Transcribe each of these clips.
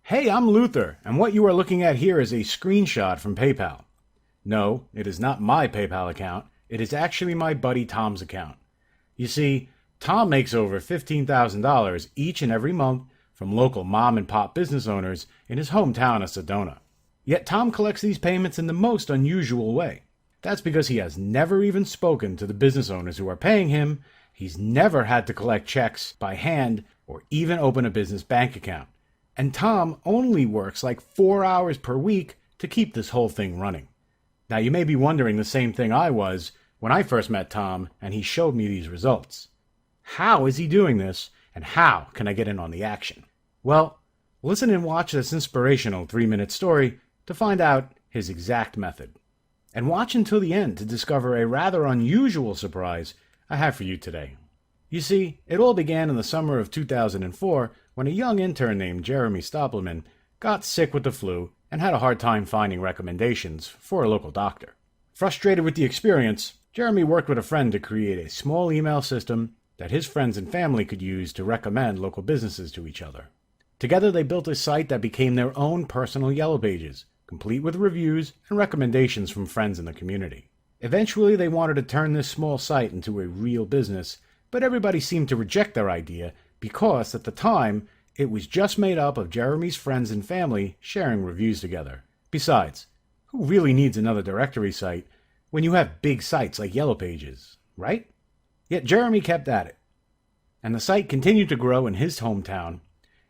Hey, I'm Luther, and what you are looking at here is a screenshot from PayPal. No, it is not my PayPal account. It is actually my buddy Tom's account. You see, Tom makes over $15,000 each and every month from local mom and pop business owners in his hometown of Sedona. Yet Tom collects these payments in the most unusual way. That's because he has never even spoken to the business owners who are paying him. He's never had to collect checks by hand or even open a business bank account. And Tom only works like 4 hours per week to keep this whole thing running. Now you may be wondering the same thing I was when I first met Tom and he showed me these results. How is he doing this, and how can I get in on the action? Well, listen and watch this inspirational 3-minute story to find out his exact method. And watch until the end to discover a rather unusual surprise I have for you today. You see, it all began in the summer of 2004 when a young intern named Jeremy Stoppelman got sick with the flu and had a hard time finding recommendations for a local doctor. Frustrated with the experience, Jeremy worked with a friend to create a small email system that his friends and family could use to recommend local businesses to each other. Together they built a site that became their own personal Yellow Pages, complete with reviews and recommendations from friends in the community. Eventually they wanted to turn this small site into a real business, but everybody seemed to reject their idea because, at the time, it was just made up of Jeremy's friends and family sharing reviews together. Besides, who really needs another directory site when you have big sites like Yellow Pages, right? Yet Jeremy kept at it, and the site continued to grow in his hometown,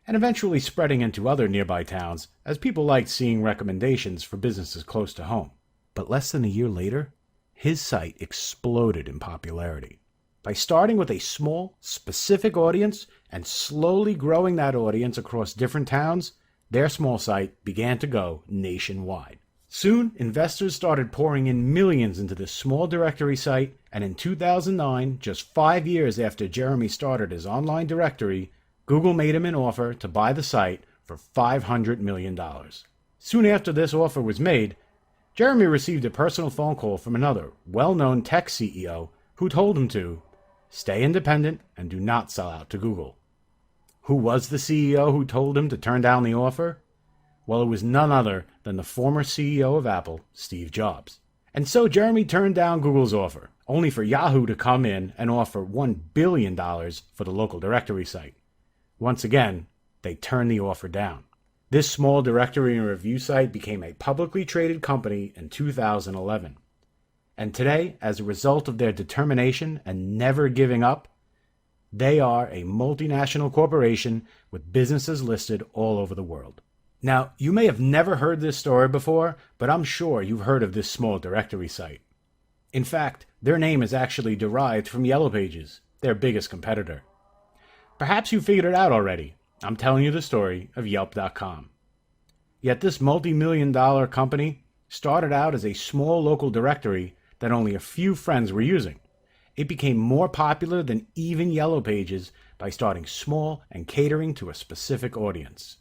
and eventually spreading into other nearby towns as people liked seeing recommendations for businesses close to home. But less than a year later, his site exploded in popularity. By starting with a small, specific audience and slowly growing that audience across different towns, their small site began to go nationwide. Soon, investors started pouring in millions into this small directory site, and in 2009, just 5 years after Jeremy started his online directory, Google made him an offer to buy the site for $500 million. Soon after this offer was made, Jeremy received a personal phone call from another well-known tech CEO who told him to stay independent and do not sell out to Google. Who was the CEO who told him to turn down the offer? Well, it was none other than the former CEO of Apple, Steve Jobs. And so Jeremy turned down Google's offer, only for Yahoo to come in and offer $1 billion for the local directory site. Once again, they turned the offer down. This small directory and review site became a publicly traded company in 2011. And today, as a result of their determination and never giving up, they are a multinational corporation with businesses listed all over the world. Now, you may have never heard this story before, but I'm sure you've heard of this small directory site. In fact, their name is actually derived from Yellow Pages, their biggest competitor. Perhaps you figured it out already. I'm telling you the story of Yelp.com. Yet this multi-million-dollar company started out as a small local directory that only a few friends were using. It became more popular than even Yellow Pages by starting small and catering to a specific audience.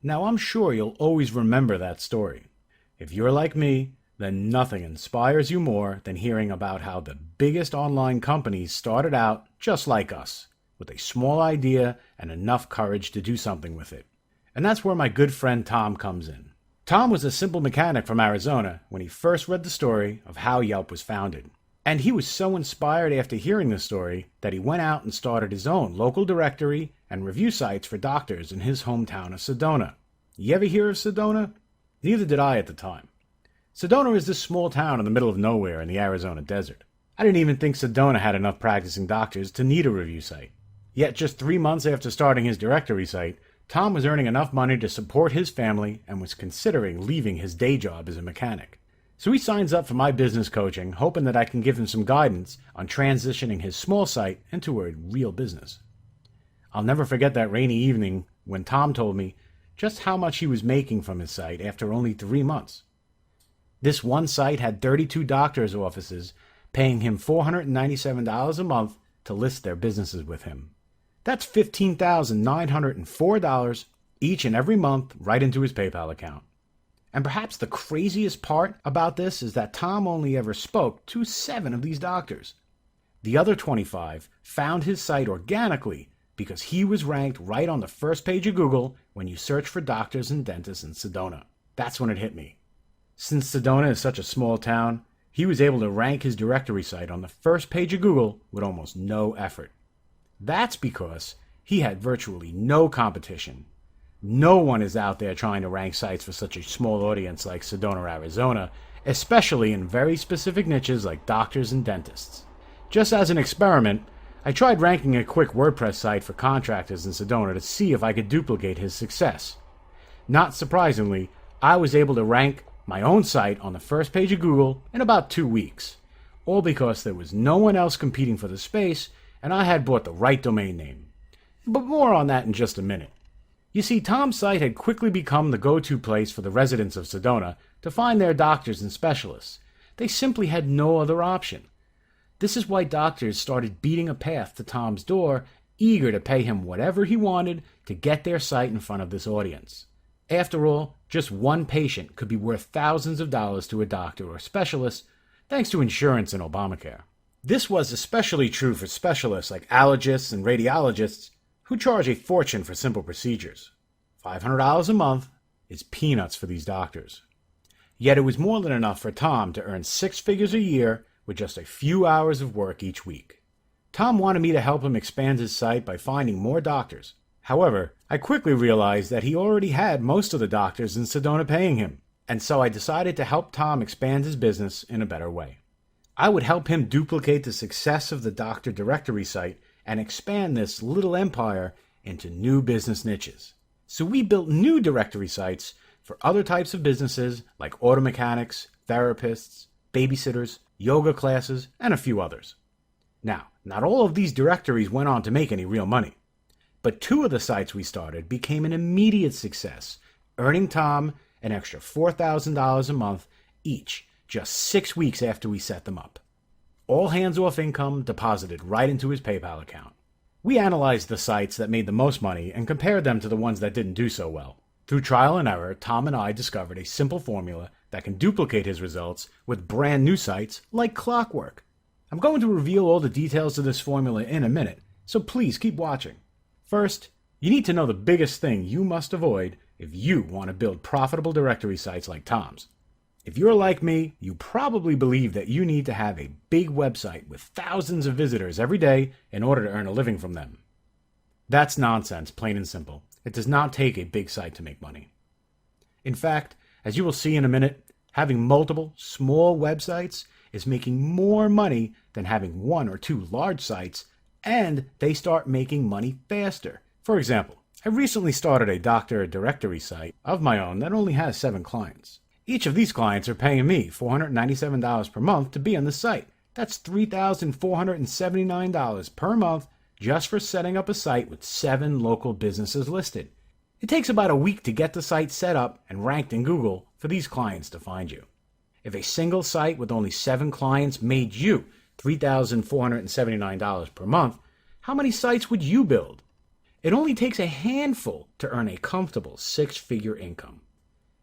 Now, I'm sure you'll always remember that story. If you're like me, then nothing inspires you more than hearing about how the biggest online companies started out just like us, with a small idea and enough courage to do something with it. And that's where my good friend Tom comes in. Tom was a simple mechanic from Arizona when he first read the story of how Yelp was founded. And he was so inspired after hearing the story that he went out and started his own local directory and review sites for doctors in his hometown of Sedona. You ever hear of Sedona? Neither did I at the time. Sedona is this small town in the middle of nowhere in the Arizona desert. I didn't even think Sedona had enough practicing doctors to need a review site. Yet just 3 months after starting his directory site, Tom was earning enough money to support his family and was considering leaving his day job as a mechanic. So he signs up for my business coaching, hoping that I can give him some guidance on transitioning his small site into a real business. I'll never forget that rainy evening when Tom told me just how much he was making from his site after only 3 months. This one site had 32 doctors' offices paying him $497 a month to list their businesses with him. That's $15,904 each and every month right into his PayPal account. And perhaps the craziest part about this is that Tom only ever spoke to 7 of these doctors. The other 25 found his site organically because he was ranked right on the first page of Google when you search for doctors and dentists in Sedona. That's when it hit me. Since Sedona is such a small town, he was able to rank his directory site on the first page of Google with almost no effort. That's because he had virtually no competition. No one is out there trying to rank sites for such a small audience like Sedona, Arizona, especially in very specific niches like doctors and dentists. Just as an experiment, I tried ranking a quick WordPress site for contractors in Sedona to see if I could duplicate his success. Not surprisingly, I was able to rank my own site on the first page of Google in about 2 weeks, all because there was no one else competing for the space and I had bought the right domain name. But more on that in just a minute. You see, Tom's site had quickly become the go-to place for the residents of Sedona to find their doctors and specialists. They simply had no other option. This is why doctors started beating a path to Tom's door, eager to pay him whatever he wanted to get their site in front of this audience. After all, just one patient could be worth thousands of dollars to a doctor or specialist, thanks to insurance and Obamacare. This was especially true for specialists like allergists and radiologists, who charge a fortune for simple procedures. $500 a month is peanuts for these doctors. Yet it was more than enough for Tom to earn 6 figures a year with just a few hours of work each week. Tom wanted me to help him expand his site by finding more doctors. However, I quickly realized that he already had most of the doctors in Sedona paying him, and so I decided to help Tom expand his business in a better way. I would help him duplicate the success of the doctor directory site and expand this little empire into new business niches. So we built new directory sites for other types of businesses like auto mechanics, therapists, babysitters, yoga classes, and a few others. Now, not all of these directories went on to make any real money, but 2 of the sites we started became an immediate success, earning Tom an extra $4,000 a month each just 6 weeks after we set them up. All hands-off income deposited right into his PayPal account. We analyzed the sites that made the most money and compared them to the ones that didn't do so well. Through trial and error, Tom and I discovered a simple formula that can duplicate his results with brand new sites like clockwork. I'm going to reveal all the details of this formula in a minute, so please keep watching. First, you need to know the biggest thing you must avoid if you want to build profitable directory sites like Tom's. If you're like me, you probably believe that you need to have a big website with thousands of visitors every day in order to earn a living from them. That's nonsense, plain and simple. It does not take a big site to make money. In fact, as you will see in a minute, having multiple small websites is making more money than having 1 or 2 large sites, and they start making money faster. For example, I recently started a doctor directory site of my own that only has 7 clients. Each of these clients are paying me $497 per month to be on the site. That's $3,479 per month just for setting up a site with 7 local businesses listed. It takes about a week to get the site set up and ranked in Google for these clients to find you. If a single site with only 7 clients made you $3,479 per month, how many sites would you build? It only takes a handful to earn a comfortable 6-figure income.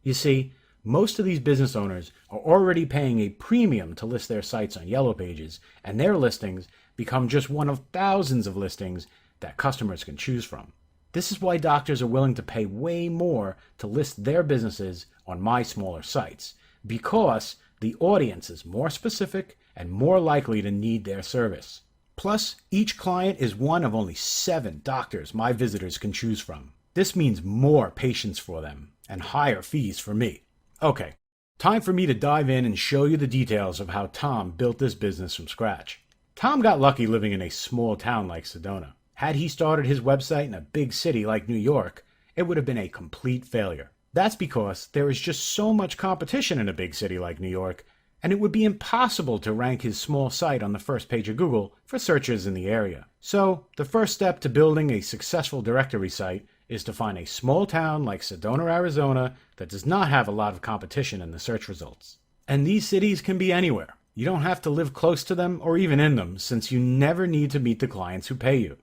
You see, most of these business owners are already paying a premium to list their sites on Yellow Pages, and their listings become just one of thousands of listings that customers can choose from. This is why doctors are willing to pay way more to list their businesses on my smaller sites, because the audience is more specific and more likely to need their service. Plus, each client is one of only 7 doctors my visitors can choose from. This means more patients for them and higher fees for me. Okay, time for me to dive in and show you the details of how Tom built this business from scratch. Tom got lucky living in a small town like Sedona. Had he started his website in a big city like New York, it would have been a complete failure. That's because there is just so much competition in a big city like New York, and it would be impossible to rank his small site on the first page of Google for searches in the area. So, the first step to building a successful directory site is to find a small town like Sedona, Arizona that does not have a lot of competition in the search results. And these cities can be anywhere. You don't have to live close to them or even in them, since you never need to meet the clients who pay you.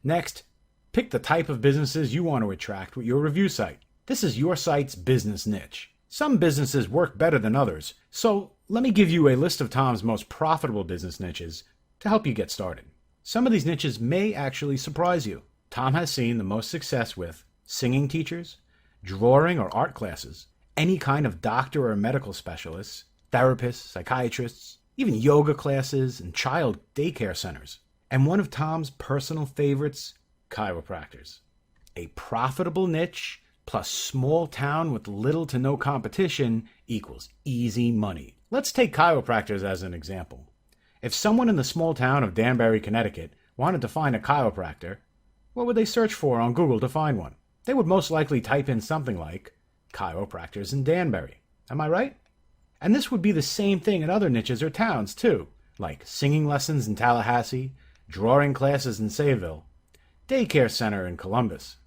Next, pick the type of businesses you want to attract with your review site. This is your site's business niche. Some businesses work better than others, so let me give you a list of Tom's most profitable business niches to help you get started. Some of these niches may actually surprise you. Tom has seen the most success with singing teachers, drawing or art classes, any kind of doctor or medical specialists, therapists, psychiatrists, even yoga classes and child daycare centers. And one of Tom's personal favorites, chiropractors. A profitable niche plus small town with little to no competition equals easy money. Let's take chiropractors as an example. If someone in the small town of Danbury, Connecticut wanted to find a chiropractor, what would they search for on Google to find one? They would most likely type in something like chiropractors in Danbury. Am I right? And this would be the same thing in other niches or towns too, like singing lessons in Tallahassee, drawing classes in Sayville, daycare center in Columbus.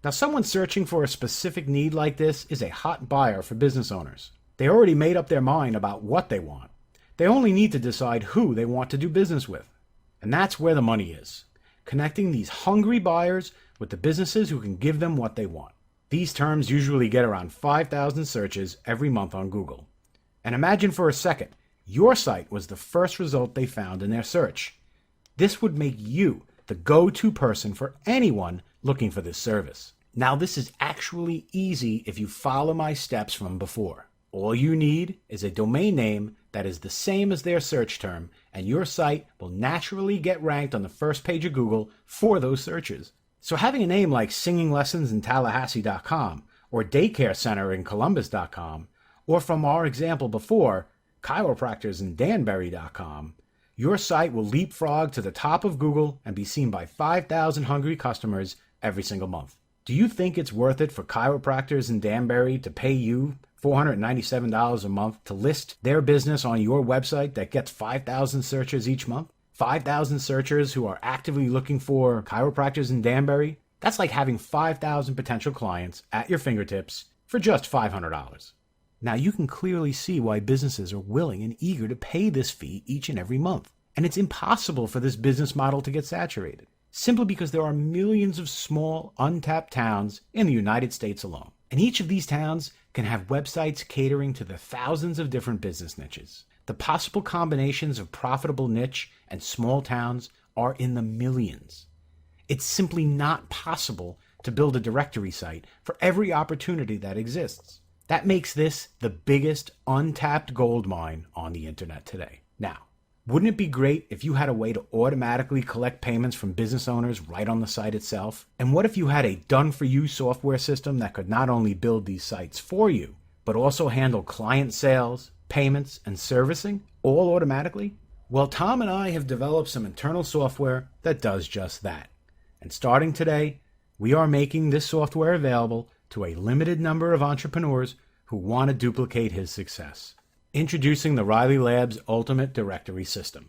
Now, someone searching for a specific need like this is a hot buyer for business owners. They already made up their mind about what they want. They only need to decide who they want to do business with. And that's where the money is, connecting these hungry buyers with the businesses who can give them what they want. These terms usually get around 5,000 searches every month on Google. And imagine for a second, your site was the first result they found in their search. This would make you the go-to person for anyone looking for this service. Now, this is actually easy if you follow my steps from before. All you need is a domain name that is the same as their search term, and your site will naturally get ranked on the first page of Google for those searches. So having a name like singinglessonsintallahassee.com or daycarecenterinColumbus.com, or from our example before, chiropractorsindanbury.com, your site will leapfrog to the top of Google and be seen by 5,000 hungry customers every single month. Do you think it's worth it for chiropractors in Danbury to pay you $497 a month to list their business on your website that gets 5,000 searches each month? 5,000 searchers who are actively looking for chiropractors in Danbury? That's like having 5,000 potential clients at your fingertips for just $500. Now, you can clearly see why businesses are willing and eager to pay this fee each and every month. And it's impossible for this business model to get saturated, simply because there are millions of small, untapped towns in the United States alone. And each of these towns can have websites catering to the thousands of different business niches. The possible combinations of profitable niche and small towns are in the millions. It's simply not possible to build a directory site for every opportunity that exists. That makes this the biggest untapped gold mine on the internet today. Now, wouldn't it be great if you had a way to automatically collect payments from business owners right on the site itself? And what if you had a done-for-you software system that could not only build these sites for you, but also handle client sales, payments, and servicing all automatically? Well, Tom and I have developed some internal software that does just that. And starting today, we are making this software available to a limited number of entrepreneurs who want to duplicate his success. Introducing the Riley Labs Ultimate Directory System.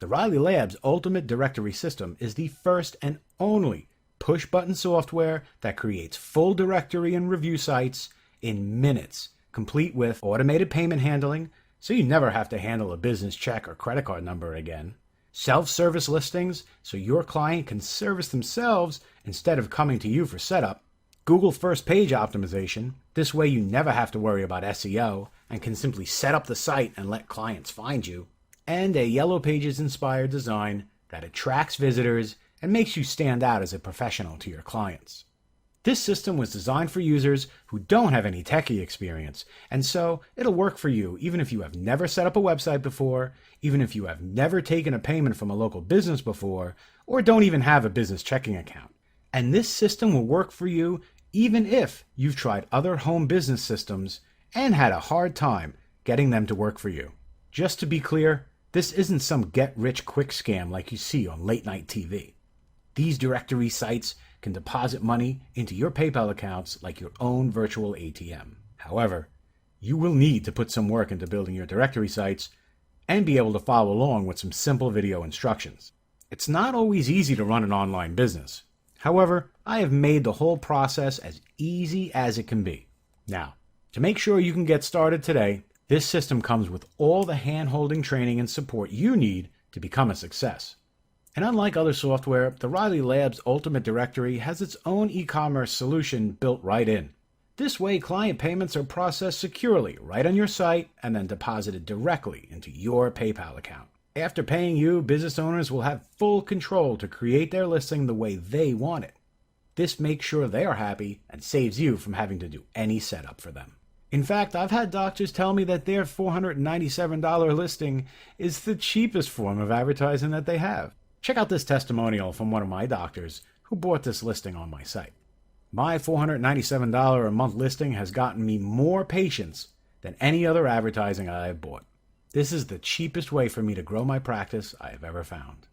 The Riley Labs Ultimate Directory System is the first and only push-button software that creates full directory and review sites in minutes, complete with automated payment handling, so you never have to handle a business check or credit card number again, self-service listings so your client can service themselves instead of coming to you for setup, Google first page optimization, this way you never have to worry about SEO and can simply set up the site and let clients find you, and a Yellow Pages inspired design that attracts visitors and makes you stand out as a professional to your clients. This system was designed for users who don't have any techie experience, and so it'll work for you even if you have never set up a website before, even if you have never taken a payment from a local business before, or don't even have a business checking account. And this system will work for you even if you've tried other home business systems and had a hard time getting them to work for you. Just to be clear, this isn't some get-rich-quick scam like you see on late-night TV. These directory sites can deposit money into your PayPal accounts like your own virtual ATM. However, you will need to put some work into building your directory sites and be able to follow along with some simple video instructions. It's not always easy to run an online business. However, I have made the whole process as easy as it can be. Now, to make sure you can get started today, this system comes with all the hand-holding training and support you need to become a success. And unlike other software, the Riley Labs Ultimate Directory has its own e-commerce solution built right in. This way, client payments are processed securely right on your site and then deposited directly into your PayPal account. After paying you, business owners will have full control to create their listing the way they want it. This makes sure they are happy and saves you from having to do any setup for them. In fact, I've had doctors tell me that their $497 listing is the cheapest form of advertising that they have. Check out this testimonial from one of my doctors who bought this listing on my site. My $497 a month listing has gotten me more patients than any other advertising I have bought. This is the cheapest way for me to grow my practice I have ever found.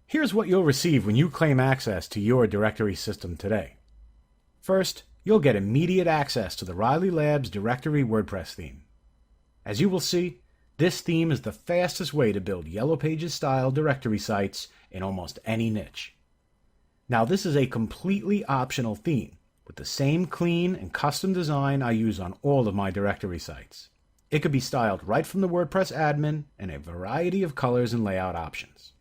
Here's what you'll receive when you claim access to your directory system today. First, you'll get immediate access to the Riley Labs Directory WordPress theme. As you will see, this theme is the fastest way to build Yellow Pages style directory sites in almost any niche. Now, this is a completely optional theme with the same clean and custom design I use on all of my directory sites. It could be styled right from the WordPress admin in a variety of colors and layout options.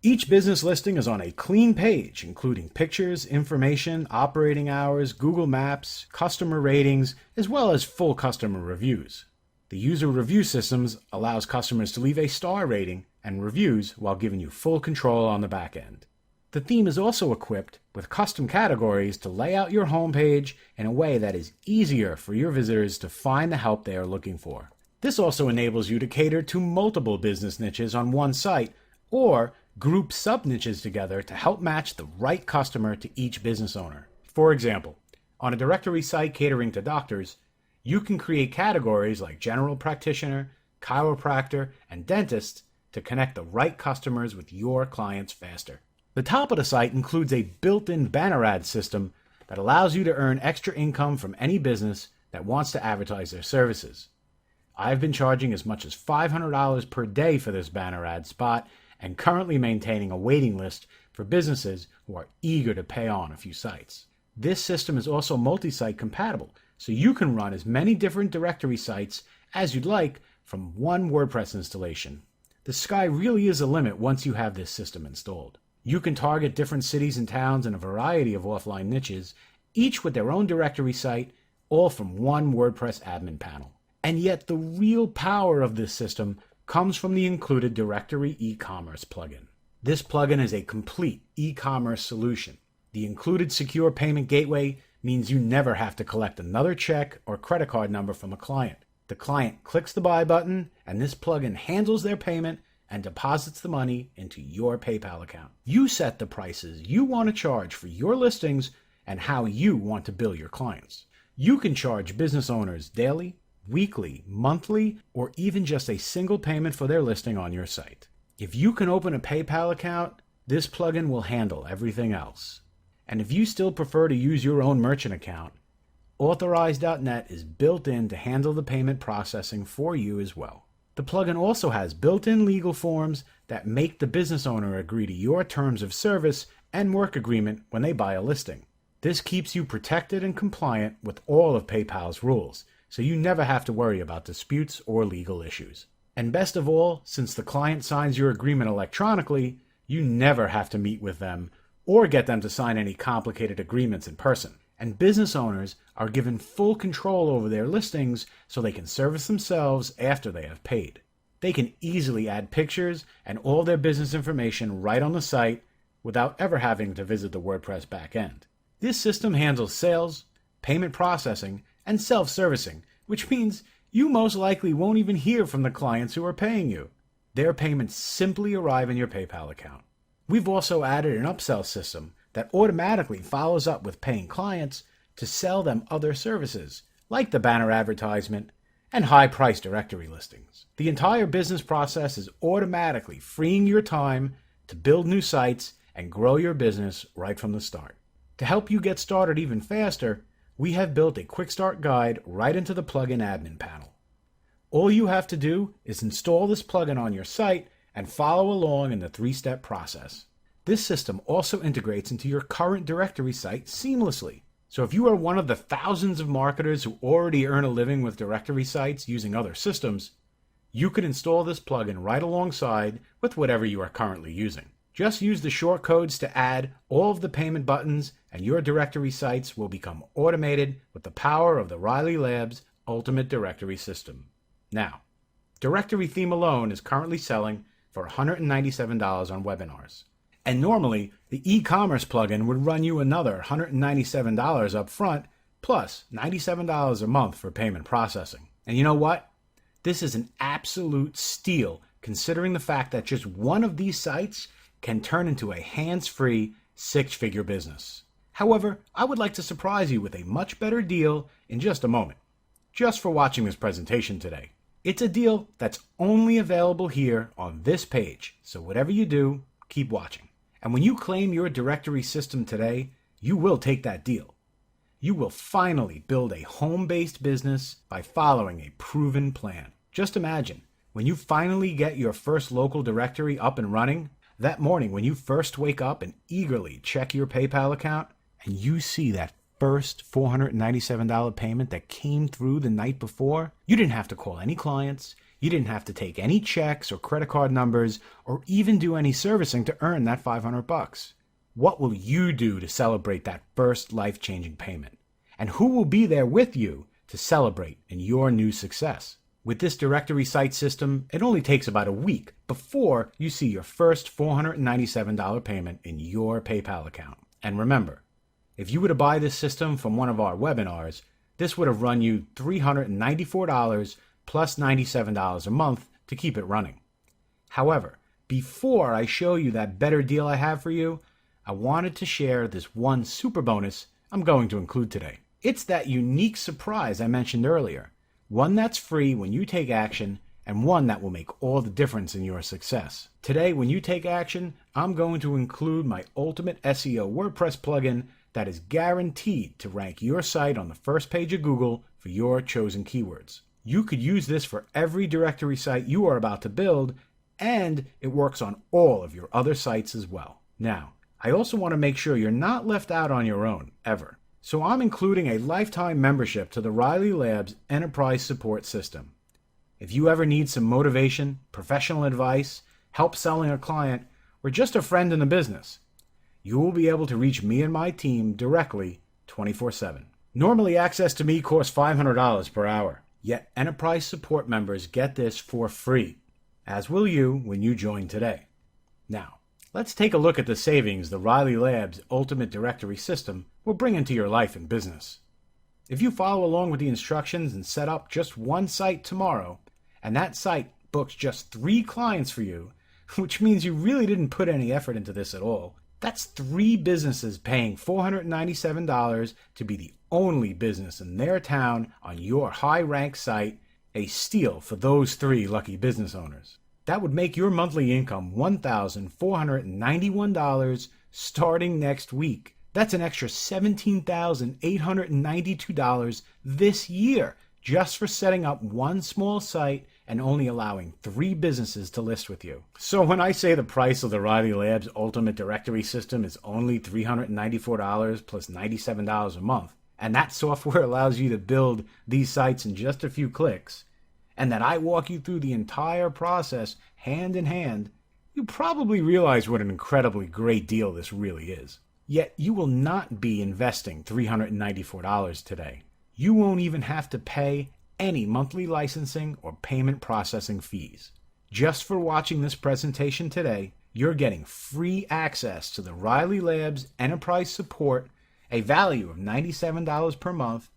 Each business listing is on a clean page, including pictures, information, operating hours, Google Maps, customer ratings, as well as full customer reviews. The user review systems allows customers to leave a star rating and reviews while giving you full control on the back end. The theme is also equipped with custom categories to lay out your homepage in a way that is easier for your visitors to find the help they are looking for. This also enables you to cater to multiple business niches on one site or group sub-niches together to help match the right customer to each business owner. For example, on a directory site catering to doctors, you can create categories like general practitioner, chiropractor, and dentist to connect the right customers with your clients faster. The top of the site includes a built-in banner ad system that allows you to earn extra income from any business that wants to advertise their services. I've been charging as much as $500 per day for this banner ad spot and currently maintaining a waiting list for businesses who are eager to pay on a few sites. This system is also multi-site compatible, so you can run as many different directory sites as you'd like from one WordPress installation. The sky really is the limit once you have this system installed. You can target different cities and towns in a variety of offline niches, each with their own directory site, all from one WordPress admin panel. And yet the real power of this system comes from the included Directory e-commerce plugin. This plugin is a complete e-commerce solution. The included secure payment gateway means you never have to collect another check or credit card number from a client. The client clicks the buy button, and this plugin handles their payment and deposits the money into your PayPal account. You set the prices you want to charge for your listings and how you want to bill your clients. You can charge business owners daily, weekly, monthly, or even just a single payment for their listing on your site. If you can open a PayPal account, this plugin will handle everything else. And if you still prefer to use your own merchant account, Authorize.net is built in to handle the payment processing for you as well. The plugin also has built-in legal forms that make the business owner agree to your terms of service and work agreement when they buy a listing. This keeps you protected and compliant with all of PayPal's rules, so you never have to worry about disputes or legal issues. And best of all, since the client signs your agreement electronically, you never have to meet with them or get them to sign any complicated agreements in person. And business owners are given full control over their listings so they can service themselves after they have paid. They can easily add pictures and all their business information right on the site without ever having to visit the WordPress backend. This system handles sales, payment processing, and self-servicing, which means you most likely won't even hear from the clients who are paying you. Their payments simply arrive in your PayPal account. We've also added an upsell system that automatically follows up with paying clients to sell them other services, like the banner advertisement and high-price directory listings. The entire business process is automatically freeing your time to build new sites and grow your business right from the start. To help you get started even faster, we have built a quick start guide right into the plugin admin panel. All you have to do is install this plugin on your site and follow along in the 3-step process. This system also integrates into your current directory site seamlessly. So if you are one of the thousands of marketers who already earn a living with directory sites using other systems, you can install this plugin right alongside with whatever you are currently using. Just use the short codes to add all of the payment buttons and your directory sites will become automated with the power of the Riley Labs Ultimate Directory System. Now, directory theme alone is currently selling for $197 on webinars. And normally, the e-commerce plugin would run you another $197 up front, plus $97 a month for payment processing. And you know what? This is an absolute steal, considering the fact that just one of these sites can turn into a hands-free six-figure business. However, I would like to surprise you with a much better deal in just a moment, just for watching this presentation today. It's a deal that's only available here on this page, so whatever you do, keep watching. And when you claim your directory system today, you will take that deal. You will finally build a home-based business by following a proven plan. Just imagine, when you finally get your first local directory up and running, that morning when you first wake up and eagerly check your PayPal account, and you see that first $497 payment that came through the night before, you didn't have to call any clients, you didn't have to take any checks or credit card numbers, or even do any servicing to earn that $500. What will you do to celebrate that first life-changing payment? And who will be there with you to celebrate in your new success? With this directory site system, it only takes about a week before you see your first $497 payment in your PayPal account. And remember, if you were to buy this system from one of our webinars, this would have run you $394 plus $97 a month to keep it running. However, before I show you that better deal I have for you, I wanted to share this one super bonus I'm going to include today. It's that unique surprise I mentioned earlier, one that's free when you take action and one that will make all the difference in your success. Today, when you take action, I'm going to include my ultimate SEO WordPress plugin that is guaranteed to rank your site on the first page of Google for your chosen keywords. You could use this for every directory site you are about to build, and it works on all of your other sites as well. Now, I also want to make sure you're not left out on your own, ever. So I'm including a lifetime membership to the Riley Labs Enterprise Support System. If you ever need some motivation, professional advice, help selling a client, or just a friend in the business, you will be able to reach me and my team directly 24/7. Normally, access to me costs $500 per hour, yet Enterprise Support members get this for free, as will you when you join today. Now, let's take a look at the savings the Riley Labs Ultimate Directory System will bring into your life and business. If you follow along with the instructions and set up just one site tomorrow, and that site books just 3 clients for you, which means you really didn't put any effort into this at all, that's 3 businesses paying $497 to be the only business in their town on your high-ranked site, a steal for those 3 lucky business owners. That would make your monthly income $1,491 starting next week. That's an extra $17,892 this year just for setting up one small site and only allowing 3 businesses to list with you. So when I say the price of the Riley Labs Ultimate Directory System is only $394 plus $97 a month, and that software allows you to build these sites in just a few clicks, and that I walk you through the entire process hand in hand, you probably realize what an incredibly great deal this really is. Yet you will not be investing $394 today. You won't even have to pay any monthly licensing or payment processing fees. Just for watching this presentation today, you're getting free access to the Riley Labs Enterprise Support, a value of $97 per month,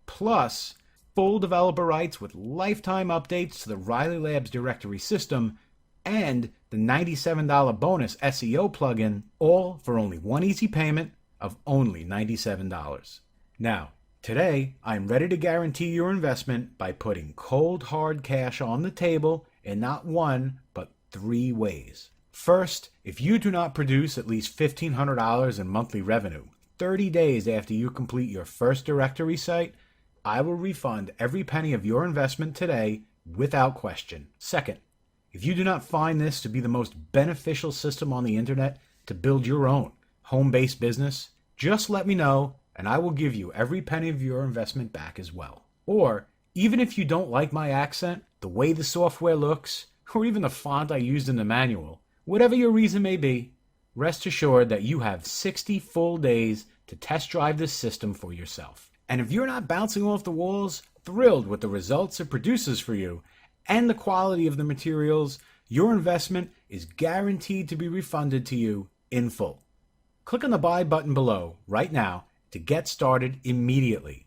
plus full developer rights with lifetime updates to the Riley Labs directory system, and the $97 bonus SEO plugin, all for only one easy payment of only $97. Now, today, I'm ready to guarantee your investment by putting cold hard cash on the table in not one, but 3 ways. First, if you do not produce at least $1,500 in monthly revenue 30 days after you complete your first directory site, I will refund every penny of your investment today without question. Second, if you do not find this to be the most beneficial system on the internet to build your own home-based business, just let me know and I will give you every penny of your investment back as well. Or, even if you don't like my accent, the way the software looks, or even the font I used in the manual, whatever your reason may be, rest assured that you have 60 full days to test drive this system for yourself. And if you're not bouncing off the walls, thrilled with the results it produces for you, and the quality of the materials, Your investment is guaranteed to be refunded to you in full. Click on the buy button below right now to get started immediately.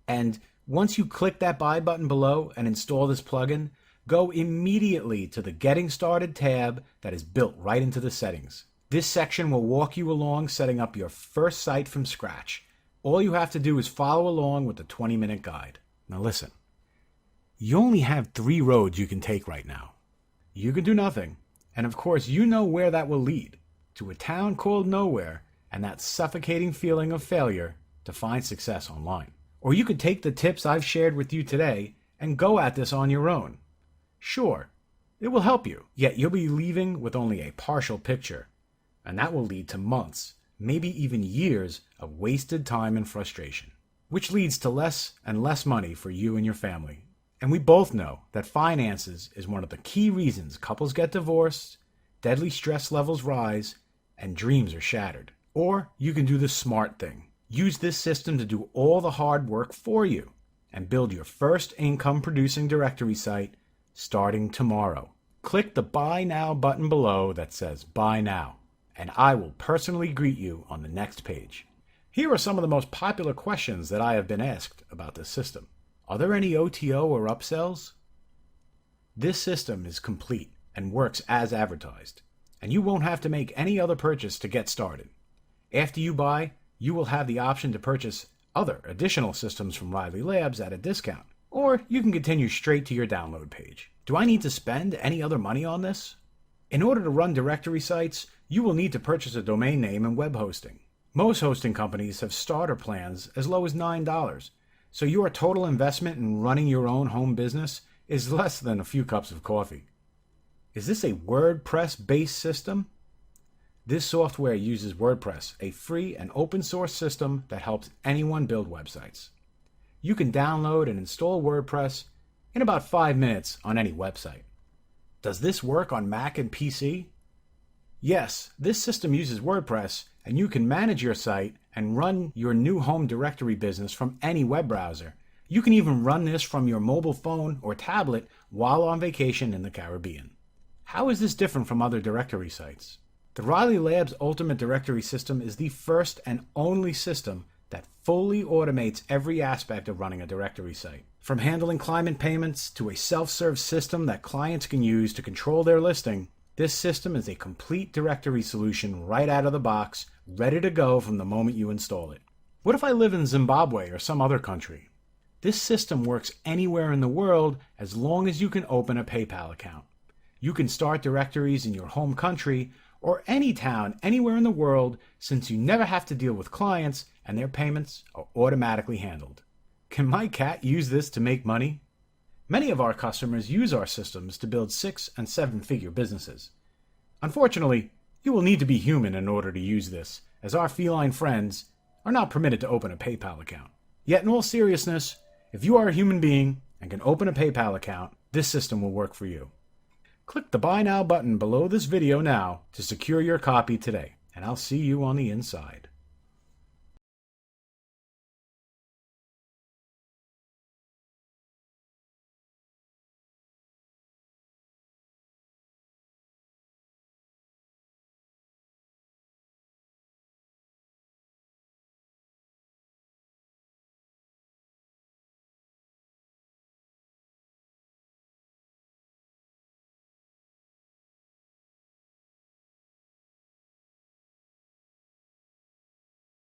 And once you click that buy button below and install this plugin, go immediately to the Getting Started tab that is built right into the settings. This section will walk you along setting up your first site from scratch. All you have to do is follow along with the 20-minute guide. Now listen, you only have 3 roads you can take right now. You can do nothing, and of course you know where that will lead, to a town called nowhere and that suffocating feeling of failure to find success online. Or you could take the tips I've shared with you today and go at this on your own. Sure, it will help you, yet you'll be leaving with only a partial picture, and that will lead to months, maybe even years of wasted time and frustration, which leads to less and less money for you and your family. And we both know that finances is one of the key reasons couples get divorced, deadly stress levels rise, and dreams are shattered. Or you can do the smart thing. Use this system to do all the hard work for you and build your first income-producing directory site starting tomorrow. Click the Buy Now button below that says Buy Now, and I will personally greet you on the next page. Here are some of the most popular questions that I have been asked about this system. Are there any OTO or upsells? This system is complete and works as advertised, and you won't have to make any other purchase to get started. After you buy, you will have the option to purchase other additional systems from Riley Labs at a discount, or you can continue straight to your download page. Do I need to spend any other money on this? In order to run directory sites, you will need to purchase a domain name and web hosting. Most hosting companies have starter plans as low as $9, so your total investment in running your own home business is less than a few cups of coffee. Is this a WordPress-based system? This software uses WordPress, a free and open source system that helps anyone build websites. You can download and install WordPress in about 5 minutes on any website. Does this work on Mac and PC? Yes, this system uses WordPress, and you can manage your site and run your new home directory business from any web browser. You can even run this from your mobile phone or tablet while on vacation in the Caribbean. How is this different from other directory sites? The Riley Labs Ultimate Directory System is the first and only system that fully automates every aspect of running a directory site. From handling client payments to a self-serve system that clients can use to control their listing, this system is a complete directory solution right out of the box, ready to go from the moment you install it. What if I live in Zimbabwe or some other country? This system works anywhere in the world as long as you can open a PayPal account. You can start directories in your home country or any town anywhere in the world, since you never have to deal with clients and their payments are automatically handled. Can my cat use this to make money? Many of our customers use our systems to build 6- and 7-figure businesses. Unfortunately, you will need to be human in order to use this, as our feline friends are not permitted to open a PayPal account. Yet in all seriousness, if you are a human being and can open a PayPal account, this system will work for you. Click the Buy Now button below this video now to secure your copy today, and I'll see you on the inside.